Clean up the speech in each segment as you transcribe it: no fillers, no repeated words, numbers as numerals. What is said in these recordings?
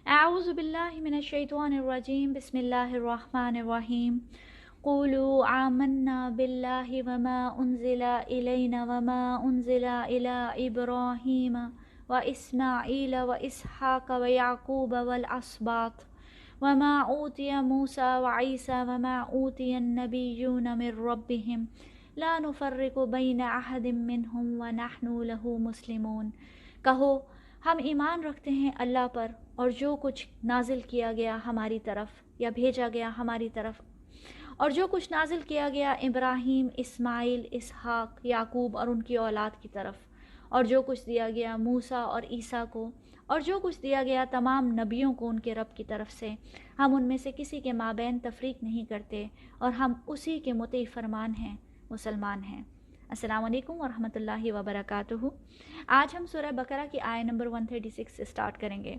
أعوذ بالله من الشيطان الرجيم بسم الله الرحمن الرحيم قولوا آمنا بالله وما أنزل إلينا وما أنزل إلى إبراهيم وإسماعيل وإسحاق ويعقوب والأسباط وما أوتي موسى وعيسى وما أوتي النبيون من ربهم لا نفرق بين أحد منهم ونحن له مسلمون۔ کہو ہم ایمان رکھتے ہیں اللہ پر اور جو کچھ نازل کیا گیا ہماری طرف یا بھیجا گیا ہماری طرف، اور جو کچھ نازل کیا گیا ابراہیم، اسماعیل، اسحاق، یعقوب اور ان کی اولاد کی طرف، اور جو کچھ دیا گیا موسیٰ اور عیسیٰ کو، اور جو کچھ دیا گیا تمام نبیوں کو ان کے رب کی طرف سے، ہم ان میں سے کسی کے مابین تفریق نہیں کرتے اور ہم اسی کے مطیع فرمان ہیں، مسلمان ہیں۔ السلام علیکم ورحمۃ اللہ وبرکاتہ۔ آج ہم سورہ بقرہ کی آیت نمبر 136 سے سٹارٹ کریں گے۔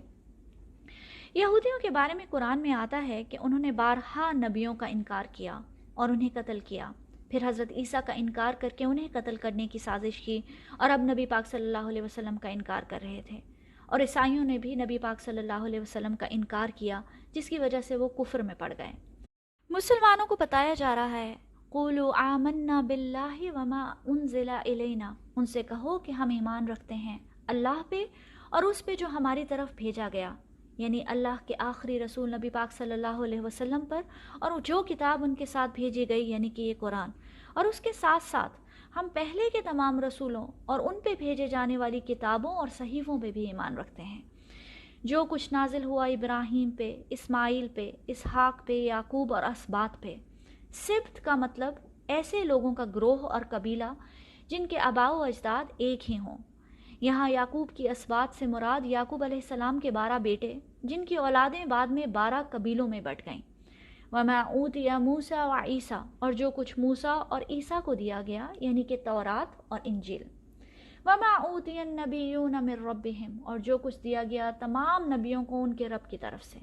یہودیوں کے بارے میں قرآن میں آتا ہے کہ انہوں نے بارہا نبیوں کا انکار کیا اور انہیں قتل کیا، پھر حضرت عیسیٰ کا انکار کر کے انہیں قتل کرنے کی سازش کی، اور اب نبی پاک صلی اللہ علیہ وسلم کا انکار کر رہے تھے، اور عیسائیوں نے بھی نبی پاک صلی اللہ علیہ وسلم کا انکار کیا، جس کی وجہ سے وہ کفر میں پڑ گئے۔ مسلمانوں کو بتایا جا رہا ہے قولوا آمنا باللہ وما انزل الینا، ان سے کہو کہ ہم ایمان رکھتے ہیں اللہ پہ اور اس پہ جو ہماری طرف بھیجا گیا، یعنی اللہ کے آخری رسول نبی پاک صلی اللہ علیہ وسلم پر، اور جو کتاب ان کے ساتھ بھیجی گئی یعنی کہ یہ قرآن، اور اس کے ساتھ ساتھ ہم پہلے کے تمام رسولوں اور ان پہ بھیجے جانے والی کتابوں اور صحیفوں پہ بھی ایمان رکھتے ہیں۔ جو کچھ نازل ہوا ابراہیم پہ، اسماعیل پہ، اسحاق پہ، یعقوب اور اسباط پہ۔ سبت کا مطلب ایسے لوگوں کا گروہ اور قبیلہ جن کے آباء و اجداد ایک ہی ہوں۔ یہاں یعقوب کی اسباط سے مراد یعقوب علیہ السلام کے 12 بیٹے، جن کی اولادیں بعد میں 12 قبیلوں میں بٹ گئیں۔ وما اوتی موسیٰ و عیسیٰ، اور جو کچھ موسیٰ اور عیسیٰ کو دیا گیا یعنی کہ تورات اور انجیل۔ وما اوتی النبیون من ربہم، اور جو کچھ دیا گیا تمام نبیوں کو ان کے رب کی طرف سے۔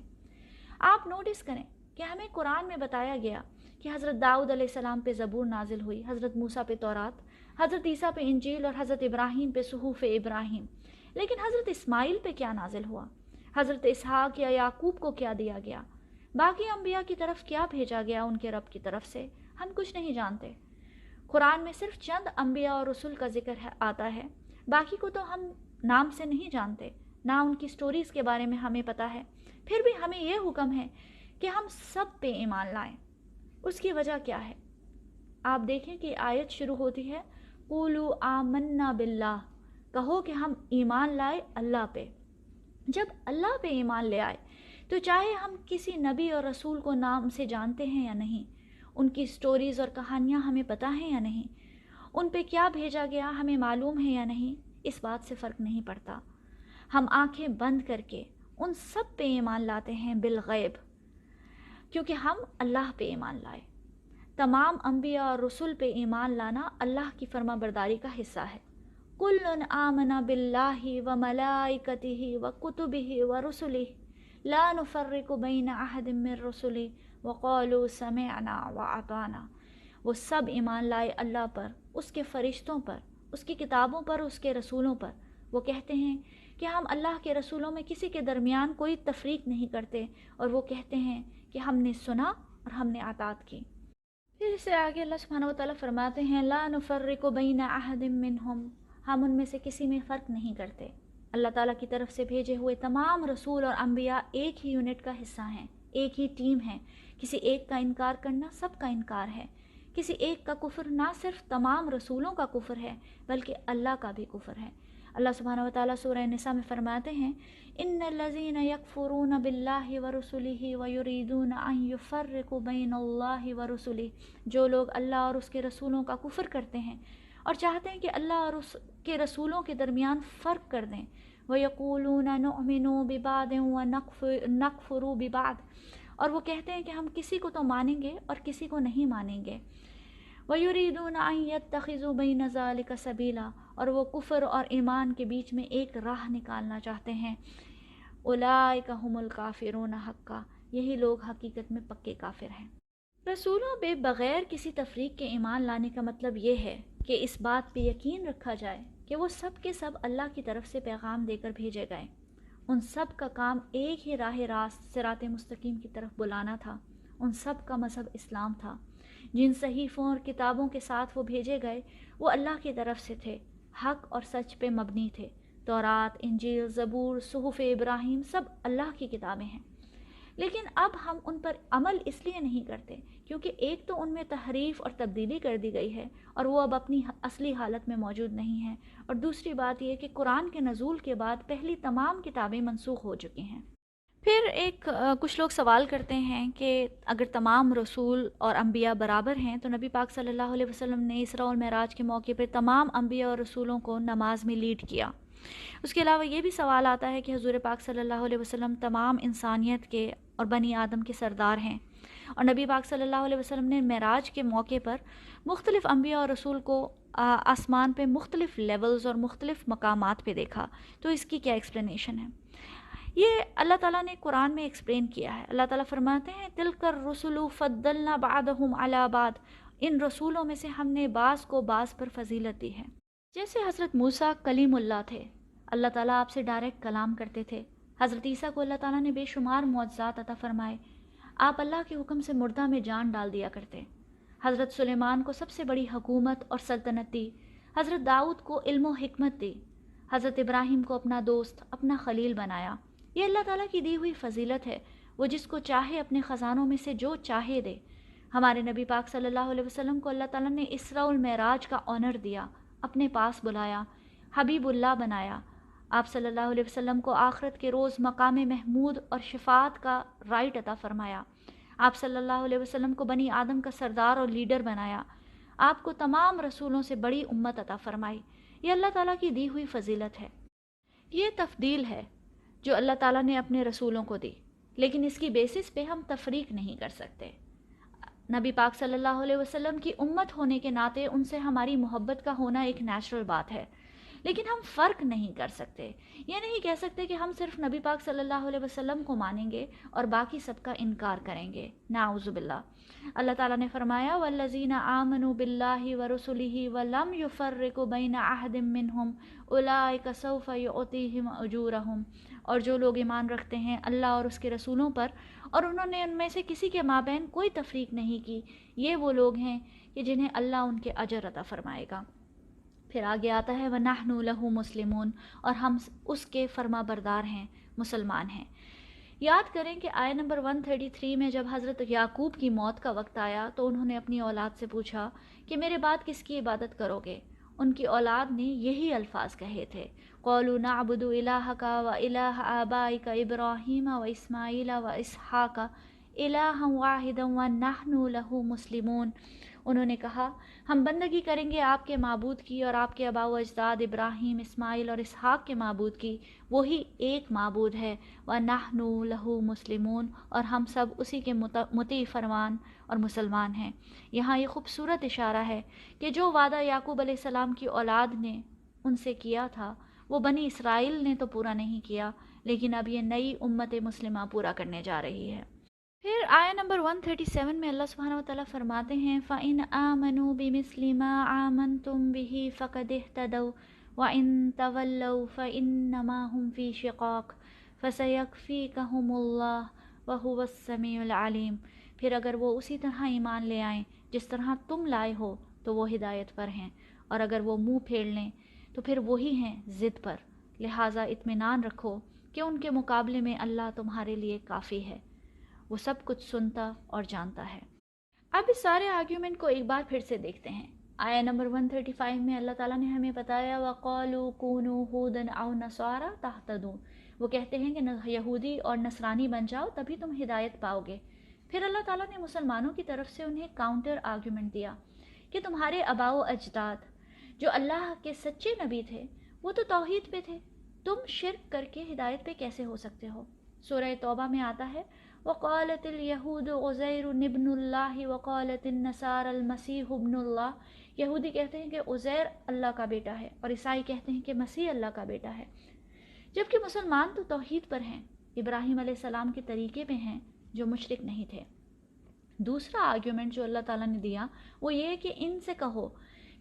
آپ نوٹس کریں کہ ہمیں قرآن میں بتایا گیا کہ حضرت داؤد علیہ السلام پہ زبور نازل ہوئی، حضرت موسیٰ پہ تورات، حضرت عیسیٰ پہ انجیل، اور حضرت ابراہیم پہ صحف ابراہیم۔ لیکن حضرت اسماعیل پہ کیا نازل ہوا؟ حضرت اسحاق یا یعقوب کو کیا دیا گیا؟ باقی انبیاء کی طرف کیا بھیجا گیا ان کے رب کی طرف سے؟ ہم کچھ نہیں جانتے۔ قرآن میں صرف چند انبیاء اور رسول کا ذکر آتا ہے، باقی کو تو ہم نام سے نہیں جانتے، نہ ان کی سٹوریز کے بارے میں ہمیں پتہ ہے۔ پھر بھی ہمیں یہ حکم ہے کہ ہم سب پہ ایمان لائیں۔ اس کی وجہ کیا ہے؟ آپ دیکھیں کہ آیت شروع ہوتی ہے قولوا آمنا باللہ، کہو کہ ہم ایمان لائے اللہ پہ۔ جب اللہ پہ ایمان لے آئے تو چاہے ہم کسی نبی اور رسول کو نام سے جانتے ہیں یا نہیں، ان کی سٹوریز اور کہانیاں ہمیں پتہ ہیں یا نہیں، ان پہ کیا بھیجا گیا ہمیں معلوم ہے یا نہیں، اس بات سے فرق نہیں پڑتا۔ ہم آنکھیں بند کر کے ان سب پہ ایمان لاتے ہیں بالغیب، کیونکہ ہم اللہ پہ ایمان لائے۔ تمام انبیاء اور رسول پہ ایمان لانا اللہ کی فرما برداری کا حصہ ہے۔ کل آمن باللہ وملائکتہ وکتبہ ورسلہ لا نفرق بین احد من رسلہ وقالوا سمعنا واطعنا۔ وہ سب ایمان لائے اللہ پر، اس کے فرشتوں پر، اس کی کتابوں پر، اس کے رسولوں پر۔ وہ کہتے ہیں کہ ہم اللہ کے رسولوں میں کسی کے درمیان کوئی تفریق نہیں کرتے، اور وہ کہتے ہیں کہ ہم نے سنا اور ہم نے اطاعت کی۔ پھر اس سے آگے اللہ سبحانہ وتعالیٰ فرماتے ہیں لا نفرق بین احد منہم، ہم ان میں سے کسی میں فرق نہیں کرتے۔ اللہ تعالیٰ کی طرف سے بھیجے ہوئے تمام رسول اور انبیاء ایک ہی یونٹ کا حصہ ہیں، ایک ہی ٹیم ہے۔ کسی ایک کا انکار کرنا سب کا انکار ہے، کسی ایک کا کفر نہ صرف تمام رسولوں کا کفر ہے بلکہ اللہ کا بھی کفر ہے۔ اللہ سبحانہ وتعالیٰ سورہ نساء میں فرماتے ہیں ان الذین یکفرون باللہ ورسلہ ویریدون ان یفرقوا بین اللہ ورسلہ، جو لوگ اللہ اور اس کے رسولوں کا کفر کرتے ہیں اور چاہتے ہیں کہ اللہ اور اس کے رسولوں کے درمیان فرق کر دیں، ویقولون نؤمن ببعض ونکفر ببعض، اور وہ کہتے ہیں کہ ہم کسی کو تو مانیں گے اور کسی کو نہیں مانیں گے، وَيُرِيدُونَ أَن يَتَّخِذُوا بَيْنَ ذَلِكَ سَبِيلًا، اور وہ کفر اور ایمان کے بیچ میں ایک راہ نکالنا چاہتے ہیں۔ أُولَٰئِكَ هُمُ الْكَافِرُونَ حَقًّا، یہی لوگ حقیقت میں پکے کافر ہیں۔ رسولوں پہ بغیر کسی تفریق کے ایمان لانے کا مطلب یہ ہے کہ اس بات پہ یقین رکھا جائے کہ وہ سب کے سب اللہ کی طرف سے پیغام دے کر بھیجے گئے، ان سب کا کام ایک ہی راہ راست صراط مستقیم کی طرف بلانا تھا۔ ان سب کا مذہب اسلام تھا۔ جن صحیفوں اور کتابوں کے ساتھ وہ بھیجے گئے وہ اللہ کی طرف سے تھے، حق اور سچ پہ مبنی تھے۔ تورات، انجیل، زبور، صحف ابراہیم سب اللہ کی کتابیں ہیں، لیکن اب ہم ان پر عمل اس لیے نہیں کرتے کیونکہ ایک تو ان میں تحریف اور تبدیلی کر دی گئی ہے اور وہ اب اپنی اصلی حالت میں موجود نہیں ہیں، اور دوسری بات یہ کہ قرآن کے نزول کے بعد پہلی تمام کتابیں منسوخ ہو چکی ہیں۔ پھر کچھ لوگ سوال کرتے ہیں کہ اگر تمام رسول اور انبیاء برابر ہیں تو نبی پاک صلی اللہ علیہ وسلم نے اسراء اور معراج کے موقع پہ تمام انبیاء اور رسولوں کو نماز میں لیڈ کیا۔ اس کے علاوہ یہ بھی سوال آتا ہے کہ حضور پاک صلی اللہ علیہ وسلم تمام انسانیت کے اور بنی آدم کے سردار ہیں، اور نبی پاک صلی اللہ علیہ وسلم نے معراج کے موقع پر مختلف انبیاء اور رسول کو آسمان پہ مختلف لیولز اور مختلف مقامات پہ دیکھا، تو اس کی کیا ایکسپلینیشن ہے؟ یہ اللہ تعالیٰ نے قرآن میں ایکسپلین کیا ہے۔ اللہ تعالیٰ فرماتے ہیں تِلْكَ الرُّسُلُ فَضَّلْنَا بَعْضَهُمْ عَلَى بَعْضٍ، ان رسولوں میں سے ہم نے بعض کو بعض پر فضیلت دی ہے۔ جیسے حضرت موسیٰ کلیم اللہ تھے، اللہ تعالیٰ آپ سے ڈائریکٹ کلام کرتے تھے۔ حضرت عیسیٰ کو اللہ تعالیٰ نے بے شمار معجزات عطا فرمائے، آپ اللہ کے حکم سے مردہ میں جان ڈال دیا کرتے۔ حضرت سلیمان کو سب سے بڑی حکومت اور سلطنت دی، حضرت داؤد کو علم و حکمت دی، حضرت ابراہیم کو اپنا دوست، اپنا خلیل بنایا۔ یہ اللہ تعالیٰ کی دی ہوئی فضیلت ہے، وہ جس کو چاہے اپنے خزانوں میں سے جو چاہے دے۔ ہمارے نبی پاک صلی اللہ علیہ وسلم کو اللہ تعالیٰ نے اسراء والمعراج کا آنر دیا، اپنے پاس بلایا، حبیب اللہ بنایا۔ آپ صلی اللہ علیہ وسلم کو آخرت کے روز مقام محمود اور شفاعت کا رائٹ عطا فرمایا۔ آپ صلی اللہ علیہ وسلم کو بنی آدم کا سردار اور لیڈر بنایا۔ آپ کو تمام رسولوں سے بڑی امت عطا فرمائی۔ یہ اللہ تعالیٰ کی دی ہوئی فضیلت ہے، یہ تفضیل ہے جو اللہ تعالیٰ نے اپنے رسولوں کو دی، لیکن اس کی بیسس پہ ہم تفریق نہیں کر سکتے۔ نبی پاک صلی اللہ علیہ وسلم کی امت ہونے کے ناطے ان سے ہماری محبت کا ہونا ایک نیچرل بات ہے، لیکن ہم فرق نہیں کر سکتے۔ یہ نہیں کہہ سکتے کہ ہم صرف نبی پاک صلی اللہ علیہ وسلم کو مانیں گے اور باقی سب کا انکار کریں گے، نعوذ باللہ۔ اللہ تعالیٰ نے فرمایا وَالَّذِينَ آمَنُوا بِاللَّهِ وَرُسُلِهِ وَلَمْ يُفَرِّقُوا بَيْنَ أَحَدٍ مِّنْهُمْ أُولَٰئِكَ سَوْفَ يُؤْتِيهِمْ أُجُورَهُمْ، اور جو لوگ ایمان رکھتے ہیں اللہ اور اس کے رسولوں پر اور انہوں نے ان میں سے کسی کے مابین کوئی تفریق نہیں کی، یہ وہ لوگ ہیں کہ جنہیں اللہ ان کے اجر عطا فرمائے گا۔ پھر آگے آتا ہے وَنَحْنُ لَهُ مُسْلِمُونَ، اور ہم اس کے فرما بردار ہیں، مسلمان ہیں۔ یاد کریں کہ آیت نمبر 133 میں جب حضرت یعقوب کی موت کا وقت آیا تو انہوں نے اپنی اولاد سے پوچھا کہ میرے بعد کس کی عبادت کرو گے؟ ان کی اولاد نے یہی الفاظ کہے تھے، قَالُوا نَعْبُدُ إِلَٰهَكَ وَإِلَٰهَ آبَائِكَ إِبْرَاهِيمَ وَإِسْمَاعِيلَ وَإِسْحَاقَ إِلَٰهًا وَاحِدًا وَنَحْنُ لَهُ مُسْلِمُونَ۔ انہوں نے کہا ہم بندگی کریں گے آپ کے معبود کی اور آپ کے آباء و اجداد ابراہیم، اسماعیل اور اسحاق کے معبود کی، وہی ایک معبود ہے، وَنَحْنُ لَهُ مُسْلِمُونَ، اور ہم سب اسی کے مطیع فرمان اور مسلمان ہیں۔ یہاں یہ خوبصورت اشارہ ہے کہ جو وعدہ یعقوب علیہ السلام کی اولاد نے ان سے کیا تھا وہ بنی اسرائیل نے تو پورا نہیں کیا، لیکن اب یہ نئی امت مسلمہ پورا کرنے جا رہی ہے۔ پھر آیت نمبر 137 میں اللہ سبحانہ وتعالیٰ فرماتے ہیں فَإِنْ آمَنُوا بِمِثْلِ مَا آمَنْتُمْ بِهِ فَقَدِ اهْتَدَوْا وَإِنْ تَوَلَّوْا فَإِنَّمَا هُمْ فِي شِقَاقٍ فَسَيَكْفِيكَهُمُ اللَّهُ وَهُوَ السَّمِيعُ الْعَلِيمُ۔ پھر اگر وہ اسی طرح ایمان لے آئیں جس طرح تم لائے ہو تو وہ ہدایت پر ہیں، اور اگر وہ منہ پھیر لیں تو پھر وہی ہیں ضد پر، لہٰذا اطمینان رکھو کہ ان کے مقابلے میں اللہ تمہارے لیے کافی ہے، وہ سب کچھ سنتا اور جانتا ہے۔ اب اس سارے آرگیومنٹ کو ایک بار پھر سے دیکھتے ہیں۔ آیت نمبر 135 میں اللہ تعالیٰ نے ہمیں بتایا وَقَالُوا كُونُوا هُودًا أَوْ نَصَارَىٰ تَهْتَدُوا، وہ کہتے ہیں کہ یہودی اور نصرانی بن جاؤ تبھی تم ہدایت پاؤ گے۔ پھر اللہ تعالیٰ نے مسلمانوں کی طرف سے انہیں کاؤنٹر آرگیومنٹ دیا کہ تمہارے آباء و اجداد جو اللہ کے سچے نبی تھے وہ تو توحید پہ تھے، تم شرک کر کے ہدایت پہ کیسے ہو سکتے ہو؟ سورہ توبہ میں آتا ہے وقالت اليہود عزیر ابن اللہ وقالت النصارى المسیح ابن اللہ، یہودی کہتے ہیں کہ عزیر اللہ کا بیٹا ہے اور عیسائی کہتے ہیں کہ مسیح اللہ کا بیٹا ہے، جبکہ مسلمان تو توحید پر ہیں، ابراہیم علیہ السلام کے طریقے پہ ہیں جو مشرک نہیں تھے۔ دوسرا آرگیومنٹ جو اللہ تعالیٰ نے دیا وہ یہ کہ ان سے کہو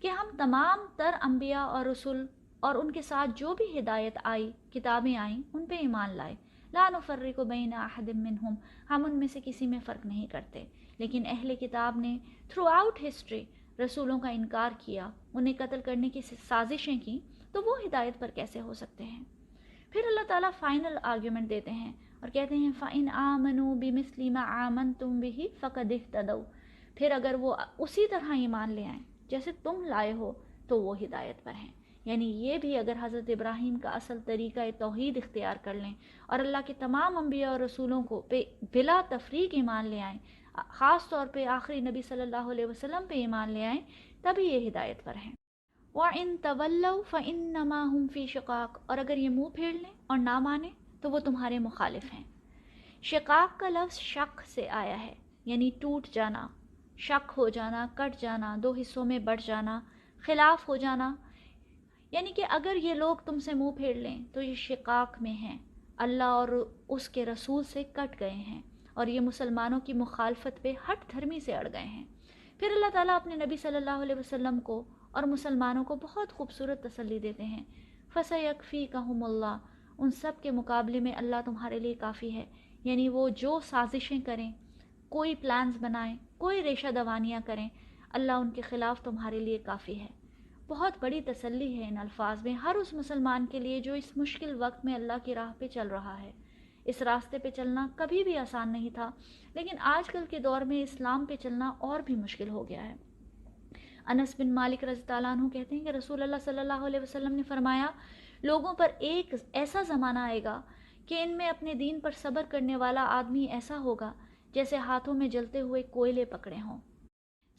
کہ ہم تمام تر انبیاء اور رسول اور ان کے ساتھ جو بھی ہدایت آئی، کتابیں آئیں، ان پہ ایمان لائے۔ لا نفرق بین احد منہم، ہم ان میں سے کسی میں فرق نہیں کرتے۔ لیکن اہل کتاب نے تھرو آؤٹ ہسٹری رسولوں کا انکار کیا، انہیں قتل کرنے کی سازشیں کی، تو وہ ہدایت پر کیسے ہو سکتے ہیں؟ پھر اللہ تعالیٰ فائنل آرگیومنٹ دیتے ہیں اور کہتے ہیں فَإِنْ آمَنُوا بِمِثْلِ مَا آمَنْتُمْ بِهِ فَقَدِ اهْتَدَوْا، پھر اگر وہ اسی طرح ایمان لے آئیں جیسے تم لائے ہو تو وہ ہدایت پر ہیں۔ یعنی یہ بھی اگر حضرت ابراہیم کا اصل طریقہ توحید اختیار کر لیں اور اللہ کے تمام انبیاء اور رسولوں کو پہ بلا تفریق ایمان لے آئیں، خاص طور پہ آخری نبی صلی اللہ علیہ وسلم پہ ایمان لے آئیں، تبھی یہ ہدایت پر ہیں۔ وَإِن تَوَلَّوْا فَإِنَّمَا هُمْ فِي شِقَاقٍ، اور اگر یہ منہ پھیر لیں اور نہ مانیں تو وہ تمہارے مخالف ہیں۔ شقاق کا لفظ شق سے آیا ہے، یعنی ٹوٹ جانا، شق ہو جانا، کٹ جانا، دو حصوں میں بٹ جانا، خلاف ہو جانا۔ یعنی کہ اگر یہ لوگ تم سے منہ پھیر لیں تو یہ شقاق میں ہیں، اللہ اور اس کے رسول سے کٹ گئے ہیں، اور یہ مسلمانوں کی مخالفت پہ ہٹ دھرمی سے اڑ گئے ہیں۔ پھر اللہ تعالیٰ اپنے نبی صلی اللہ علیہ وسلم کو اور مسلمانوں کو بہت خوبصورت تسلی دیتے ہیں، فَسَيَكْفِيكَهُمُ اللَّهُ، ان سب کے مقابلے میں اللہ تمہارے لیے کافی ہے۔ یعنی وہ جو سازشیں کریں، کوئی پلانز بنائیں، کوئی ریشہ دوانیاں کریں، اللہ ان کے خلاف تمہارے لیے کافی ہے۔ بہت بڑی تسلی ہے ان الفاظ میں ہر اس مسلمان کے لیے جو اس مشکل وقت میں اللہ کی راہ پہ چل رہا ہے۔ اس راستے پہ چلنا کبھی بھی آسان نہیں تھا، لیکن آج کل کے دور میں اسلام پہ چلنا اور بھی مشکل ہو گیا ہے۔ انس بن مالک رضی اللہ عنہ کہتے ہیں کہ رسول اللہ صلی اللہ علیہ وسلم نے فرمایا، لوگوں پر ایک ایسا زمانہ آئے گا کہ ان میں اپنے دین پر صبر کرنے والا آدمی ایسا ہوگا جیسے ہاتھوں میں جلتے ہوئے کوئلے پکڑے ہوں۔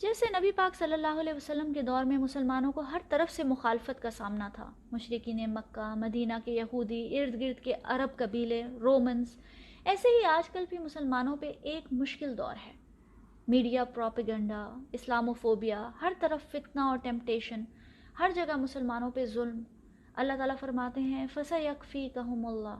جیسے نبی پاک صلی اللہ علیہ وسلم کے دور میں مسلمانوں کو ہر طرف سے مخالفت کا سامنا تھا، مشرکین مکہ، مدینہ کے یہودی، ارد گرد کے عرب قبیلے، رومنز، ایسے ہی آج کل بھی مسلمانوں پہ ایک مشکل دور ہے۔ میڈیا پروپیگنڈا، اسلاموفوبیا، ہر طرف فتنہ اور ٹیمپٹیشن، ہر جگہ مسلمانوں پہ ظلم۔ اللہ تعالیٰ فرماتے ہیں فَسَيَكْفِيكَهُمُ اللَّهُ،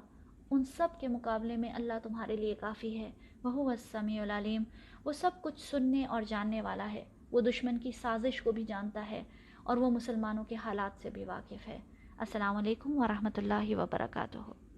ان سب کے مقابلے میں اللہ تمہارے لیے کافی ہے۔ وَهُوَ السَّمِيعُ الْعَلِيمُ، وہ سب کچھ سننے اور جاننے والا ہے، وہ دشمن کی سازش کو بھی جانتا ہے اور وہ مسلمانوں کے حالات سے بھی واقف ہے۔ السلام علیکم ورحمۃ اللہ وبرکاتہ۔